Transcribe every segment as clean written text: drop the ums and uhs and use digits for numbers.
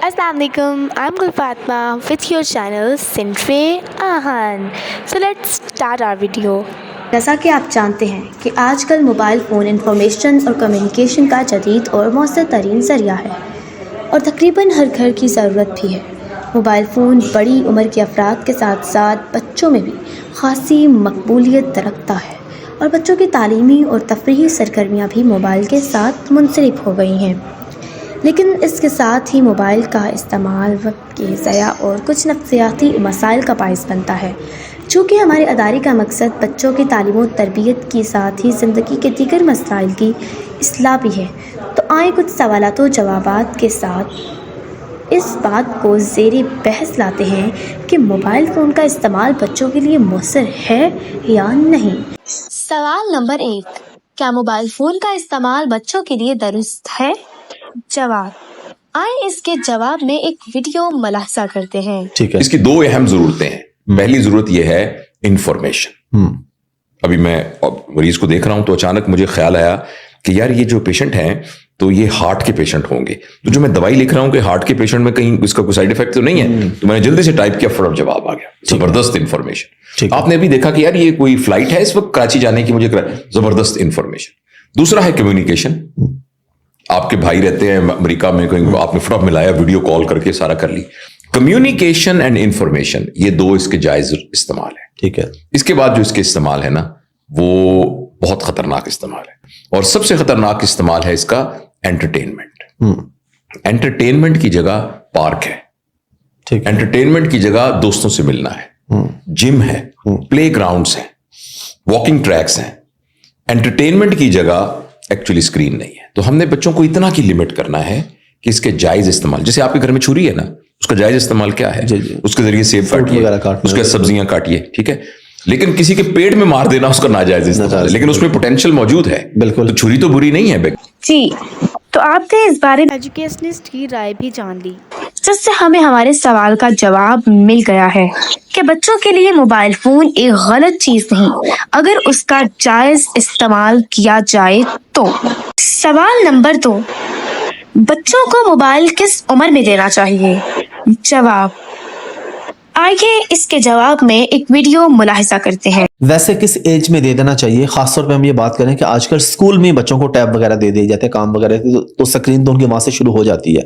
Assalamu alaikum. I'm Gul Fatma with your channel Sintre Ahan. So let's start our video. جیسا کہ آپ جانتے ہیں کہ آج کل موبائل فون انفارمیشن اور کمیونیکیشن کا جدید اور مؤثر ترین ذریعہ ہے اور تقریباً ہر گھر کی ضرورت بھی ہے۔ موبائل فون بڑی عمر کے افراد کے ساتھ ساتھ بچوں میں بھی خاصی مقبولیت رکھتا ہے اور بچوں کی تعلیمی اور تفریحی سرگرمیاں بھی موبائل کے ساتھ منسلک ہو گئی ہیں، لیکن اس کے ساتھ ہی موبائل کا استعمال وقت کی ضیاع اور کچھ نفسیاتی مسائل کا باعث بنتا ہے۔ چونکہ ہمارے ادارے کا مقصد بچوں کی تعلیم و تربیت کے ساتھ ہی زندگی کے دیگر مسائل کی اصلاح بھی ہے، تو آئیں کچھ سوالات و جوابات کے ساتھ اس بات کو زیر بحث لاتے ہیں کہ موبائل فون کا استعمال بچوں کے لیے مؤثر ہے یا نہیں۔ سوال نمبر 1، کیا موبائل فون کا استعمال بچوں کے لیے درست ہے؟ جواب، آئیں اس کے جواب میں ایک ویڈیو ملاحظہ کرتے ہیں۔ ٹھیک ہے، اس کی دو اہم ضرورتیں ہیں۔ پہلی ضرورت یہ ہے انفارمیشن۔ ابھی میں مریض کو دیکھ رہا ہوں تو اچانک مجھے خیال آیا کہ یار یہ جو پیشنٹ ہیں تو یہ ہارٹ کے پیشنٹ ہوں گے، تو جو میں دوائی لکھ رہا ہوں کہ ہارٹ کے پیشنٹ میں کہیں اس کا کوئی سائیڈ افیکٹ تو نہیں ہے، تو میں نے جلدی سے ٹائپ کیا، فوراً جواب آ گیا۔ زبردست انفارمیشن۔ آپ نے ابھی دیکھا کہ یار یہ کوئی فلائٹ ہے اس وقت کراچی جانے کی، مجھے زبردست انفارمیشن۔ دوسرا ہے کمیونیکیشن۔ آپ کے بھائی رہتے ہیں امریکہ میں، کہیں آپ نے فوراً ملایا، ویڈیو کال کر کے سارا کر لی۔ کمیونیکیشن اینڈ انفارمیشن، یہ دو اس کے جائز استعمال ہے۔ ٹھیک ہے، اس کے بعد جو اس کے استعمال ہے نا وہ بہت خطرناک استعمال ہے، اور سب سے خطرناک استعمال ہے اس کا انٹرٹینمنٹ۔ انٹرٹینمنٹ کی جگہ پارک ہے، ٹھیک ہے، انٹرٹینمنٹ کی جگہ دوستوں سے ملنا ہے، جم ہے، پلے گراؤنڈز ہیں، واکنگ ٹریکس ہیں۔ انٹرٹینمنٹ کی جگہ ایکچولی اسکرین نہیں ہے، تو ہم نے بچوں کو اتنا کی لمٹ کرنا ہے کہ اس کے جائز استعمال، جیسے آپ کے گھر میں چھری ہے نا، اس کا جائز استعمال کیا ہے؟ اس کے ذریعے سیب کاٹیے، اس کے سبزیاں کاٹیے، ٹھیک ہے، لیکن کسی کے پیٹ میں مار دینا اس کا ناجائز استعمال ہے، لیکن اس میں پوٹینشیل موجود ہے، بالکل، تو چھری تو بری نہیں ہے۔ جی، تو آپ نے اس بارے میں ایجوکیشنسٹ کی رائے بھی جان لی، جس سے ہمیں ہمارے سوال کا جواب مل گیا ہے کہ بچوں کے لیے موبائل فون ایک غلط چیز نہیں اگر اس کا جائز استعمال کیا جائے تو۔ سوال نمبر 2، بچوں کو موبائل کس عمر میں دینا چاہیے؟ جواب، آئیے اس کے جواب میں ایک ویڈیو ملاحظہ کرتے ہیں۔ ویسے کس ایج میں دے دینا چاہیے؟ خاص طور پہ ہم یہ بات کریں کہ آج کل اسکول میں بچوں کو ٹیب وغیرہ دے دیے جاتے ہیں، کام وغیرہ، تو سکرین تو ان کے وہاں سے شروع ہو جاتی ہے،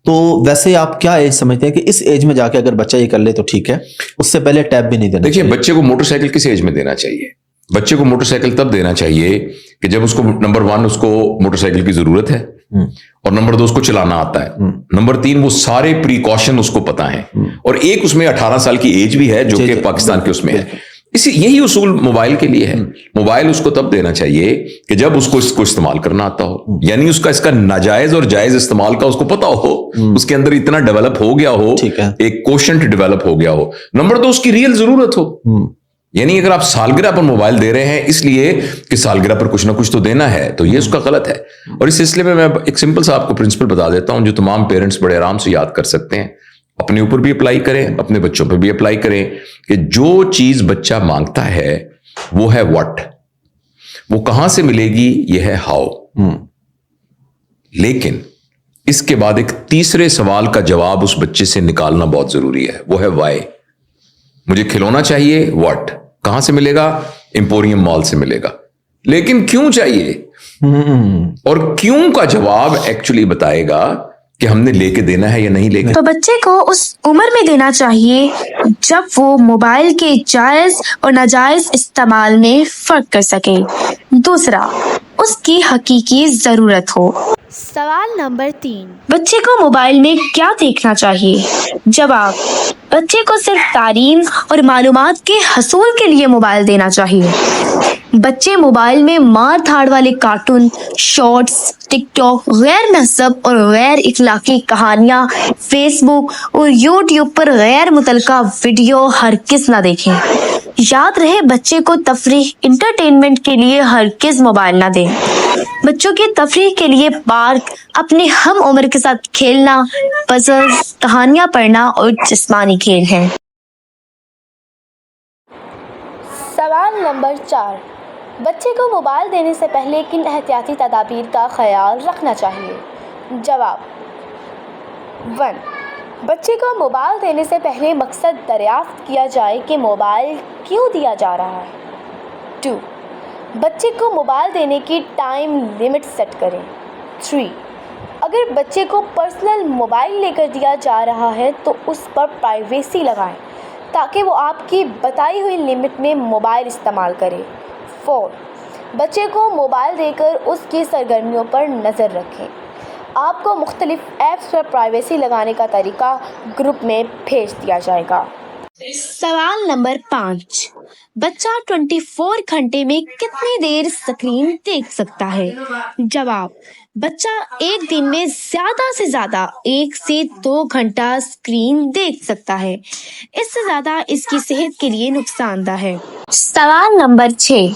تو ویسے آپ کیا ایج سمجھتے ہیں کہ اس ایج میں جا کے اگر بچہ یہ کر لے تو ٹھیک ہے، اس سے پہلے ٹیب بھی نہیں دینا؟ دیکھیے، بچے کو موٹر سائیکل کس ایج میں دینا چاہیے؟ بچے کو موٹر سائیکل تب دینا چاہیے کہ جب اس کو نمبر 1 اس کو موٹر سائیکل کی ضرورت ہے، اور نمبر 2 اس کو چلانا آتا ہے، نمبر 3 وہ سارے پریکاشن اس کو پتا ہے، اور ایک اس میں 18 سال کی ایج بھی ہے جو کہ پاکستان کے اس میں ہے۔ یہی اصول موبائل کے لیے ہے۔ موبائل اس کو تب دینا چاہیے کہ جب اس کو استعمال کرنا آتا ہو، یعنی اس کا ناجائز اور جائز استعمال کا اس کو پتا ہو، اس کے اندر اتنا ڈیولپ ہو گیا ہو، ایک کوشنٹ ڈیولپ ہو گیا ہو۔ نمبر 2 اس کی ریئل ضرورت ہو، یعنی اگر آپ سالگرہ پر موبائل دے رہے ہیں اس لیے کہ سالگرہ پر کچھ نہ کچھ تو دینا ہے، تو یہ اس کا غلط ہے۔ اور اس سلسلے میں ایک سمپل سا آپ کو پرنسپل بتا دیتا ہوں جو تمام پیرنٹس بڑے آرام سے یاد کر سکتے ہیں، اپنے اوپر بھی اپلائی کریں، اپنے بچوں پہ بھی اپلائی کریں، کہ جو چیز بچہ مانگتا ہے وہ ہے واٹ، وہ کہاں سے ملے گی یہ ہے ہاؤ، لیکن اس کے بعد ایک تیسرے سوال کا جواب اس بچے سے نکالنا بہت ضروری ہے، وہ ہے وائی۔ مجھے کھلونا چاہیے، واٹ، کہاں سے ملے گا؟ ایمپوریم مال سے ملے گا، لیکن کیوں چاہیے؟ اور کیوں کا جواب ایکچولی بتائے گا کہ ہم نے لے کے دینا ہے یا نہیں لے کے۔ تو بچے کو اس عمر میں دینا چاہیے جب وہ موبائل کے جائز اور ناجائز استعمال میں فرق کر سکے۔ دوسرا، اس کی حقیقی ضرورت ہو۔ سوال نمبر 3، بچے کو موبائل میں کیا دیکھنا چاہیے؟ جواب، بچے کو صرف تعلیم اور معلومات کے حصول کے لیے موبائل دینا چاہیے۔ بچے موبائل میں مار دھاڑ والے کارٹون، شارٹس، ٹک ٹاک، غیر مہذب اور غیر اخلاقی کہانیاں، فیس بک اور یوٹیوب پر غیر متعلقہ ویڈیو ہرگز نہ دیکھیں۔ یاد رہے، بچے کو تفریح، انٹرٹینمنٹ کے لیے ہرگز موبائل نہ دیں۔ بچوں کی تفریح کے لیے پارک، اپنے ہم عمر کے ساتھ کھیلنا، پزلز، کہانیاں پڑھنا اور جسمانی کھیل ہیں۔ سوال نمبر 4، بچے کو موبائل دینے سے پہلے کن احتیاطی تدابیر کا خیال رکھنا چاہیے؟ جواب، 1، بچے کو موبائل دینے سے پہلے مقصد دریافت کیا جائے کہ موبائل کیوں دیا جا رہا ہے۔ 2. بچے کو موبائل دینے کی ٹائم لمٹ سیٹ کریں۔ 3. اگر بچے کو پرسنل موبائل لے کر دیا جا رہا ہے تو اس پر پرائیویسی لگائیں تاکہ وہ آپ کی بتائی ہوئی لمٹ میں موبائل استعمال کرے۔ 4. بچے کو موبائل دے کر اس کی سرگرمیوں پر نظر رکھیں۔ آپ کو مختلف ایپس پر پرائیویسی لگانے کا طریقہ گروپ میں بھیج دیا جائے گا۔ سوال نمبر 5، بچہ 24 گھنٹے میں کتنی دیر اسکرین دیکھ سکتا ہے؟ جواب، بچہ ایک دن میں زیادہ سے زیادہ 1 سے 2 گھنٹہ اسکرین دیکھ سکتا ہے۔ اس سے زیادہ اس کی صحت کے لیے نقصان دہ ہے۔ سوال نمبر 6،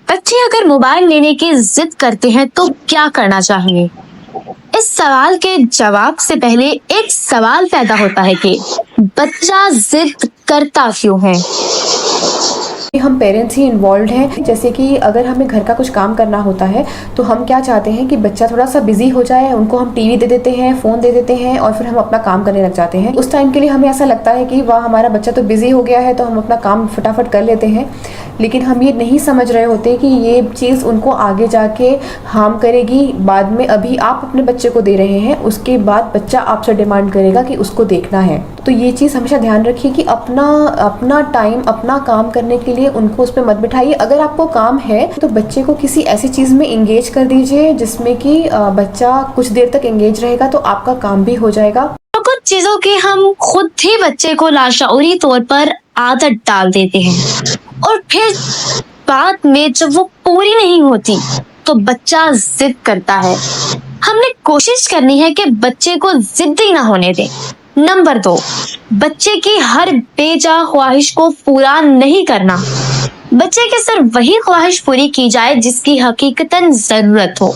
بچے اگر موبائل لینے کی ضد کرتے ہیں تو کیا کرنا چاہیے؟ اس سوال کے جواب سے پہلے ایک سوال پیدا ہوتا ہے کہ بچہ ضد کرتا کیوں ہے؟ ہم پیرنٹس ہی انوالوڈ ہیں، جیسے کہ اگر ہمیں گھر کا کچھ کام کرنا ہوتا ہے تو ہم کیا چاہتے ہیں کہ بچہ تھوڑا سا بزی ہو جائے، ان کو ہم ٹی وی دے دیتے ہیں، فون دے دیتے ہیں اور پھر ہم اپنا کام کرنے لگ جاتے ہیں۔ اس ٹائم کے لیے ہمیں ایسا لگتا ہے کہ واہ ہمارا بچہ تو بزی ہو گیا ہے تو ہم اپنا کام فٹافٹ کر لیتے ہیں، لیکن ہم یہ نہیں سمجھ رہے ہوتے کہ یہ چیز ان کو آگے جا کے ہارم کرے گی۔ بعد میں ابھی آپ اپنے بچے کو دے رہے ہیں، اس کے بعد بچہ آپ سے ڈیمانڈ کرے گا کہ اس کو دیکھنا ہے۔ تو یہ چیز ہمیشہ دھیان رکھیے کہ اپنا ٹائم اپنا کام کرنے کے لیے ان کو اس پہ مت بٹھائیے۔ اگر آپ کو کام ہے تو بچے کو کسی ایسی چیز میں انگیج کر دیجیے جس میں کہ بچہ کچھ دیر تک انگیج رہے گا تو آپ کا کام بھی ہو جائے گا۔ کچھ چیزوں کی ہم خود ہی بچے کو لاشعوری طور پر عادت ڈال دیتے ہیں اور پھر بعد میں جب وہ پوری نہیں ہوتی تو بچہ ضد کرتا ہے۔ ہم نے کوشش کرنی ہے کہ بچے کو ضدی نہ ہونے دیں۔ نمبر 2، بچے کی ہر بے جا خواہش کو پورا نہیں کرنا۔ بچے کی صرف وہی خواہش پوری کی جائے جس کی حقیقتاً ضرورت ہو۔